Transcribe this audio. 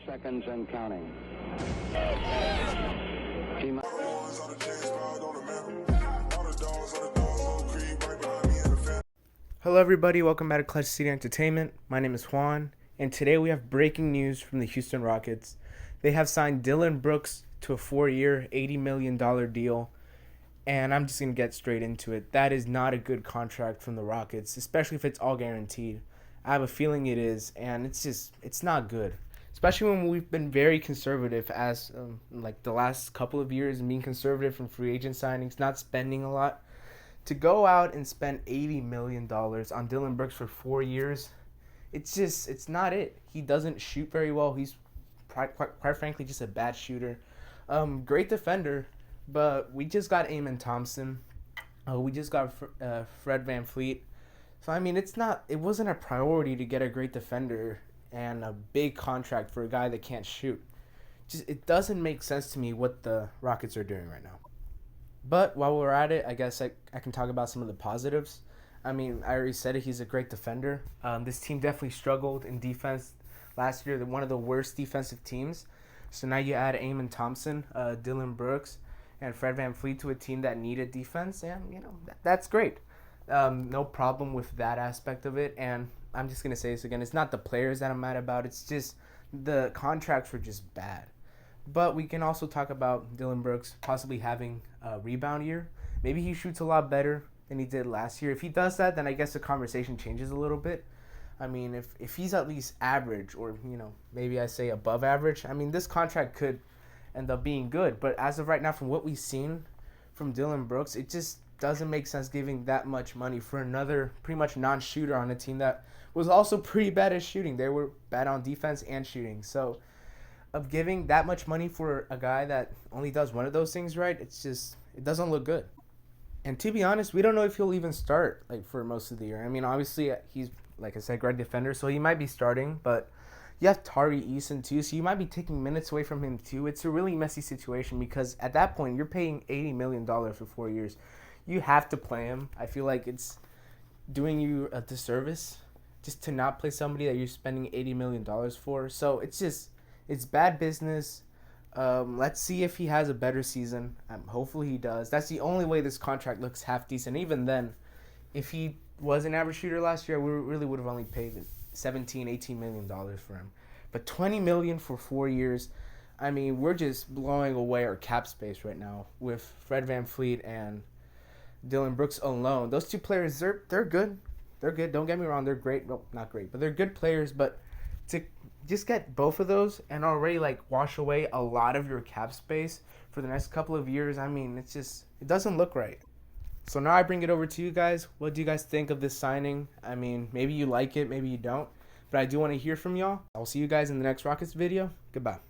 seconds and counting. Hello everybody, welcome back to Clutch City Entertainment. My name is Juan, and today we have breaking news from the Houston Rockets. They have signed Dillon Brooks to a 4-year, $80 million deal, and I'm just going to get straight into it. That is not a good contract from the Rockets, especially if it's all guaranteed. I have a feeling it is, and it's not good. Especially when we've been very conservative as like the last couple of years, and being conservative from free agent signings, not spending a lot. To go out and spend $80 million on Dillon Brooks for 4 years, it's not it. He doesn't shoot very well. He's quite frankly just a bad shooter. Great defender, but we just got Amen Thompson. We just got Fred VanVleet. So I mean, it wasn't a priority to get a great defender and a big contract for a guy that can't shoot. It doesn't make sense to me what the Rockets are doing right now. But while we're at it, I guess I can talk about some of the positives. I mean, I already said it, he's a great defender. This team definitely struggled in defense last year. They're one of the worst defensive teams. So now you add Amen Thompson, Dillon Brooks, and Fred VanVleet to a team that needed defense, and that's great. No problem with that aspect of it. And I'm just gonna say this again: it's not the players that I'm mad about. It's just the contracts were just bad. But we can also talk about Dillon Brooks possibly having a rebound year. Maybe he shoots a lot better than he did last year. If he does that, then I guess the conversation changes a little bit. I mean, if he's at least average, or maybe I say above average, I mean, this contract could end up being good. But as of right now, from what we've seen from Dillon Brooks, it just doesn't make sense giving that much money for another pretty much non-shooter on a team that was also pretty bad at shooting. They were bad on defense and shooting. So of giving that much money for a guy that only does one of those things right, it doesn't look good. And to be honest, we don't know if he'll even start for most of the year. I mean, obviously he's, like I said, great defender, so he might be starting, but you have Tari Eason too, so you might be taking minutes away from him too. It's a really messy situation because at that point you're paying $80 million for 4 years. You have to play him. I feel like it's doing you a disservice just to not play somebody that you're spending $80 million for. So it's bad business. Let's see if he has a better season. Hopefully he does. That's the only way this contract looks half decent. Even then, if he was an average shooter last year, we really would have only paid $17-18 million for him. But $20 million for 4 years, I mean, we're just blowing away our cap space right now with Fred VanVleet and Dillon Brooks alone. Those two players, they're good. They're good. Don't get me wrong. They're great. Well, not great, but they're good players. But to just get both of those and already wash away a lot of your cap space for the next couple of years, I mean, it doesn't look right. So now I bring it over to you guys. What do you guys think of this signing? I mean, maybe you like it, maybe you don't, but I do want to hear from y'all. I'll see you guys in the next Rockets video. Goodbye.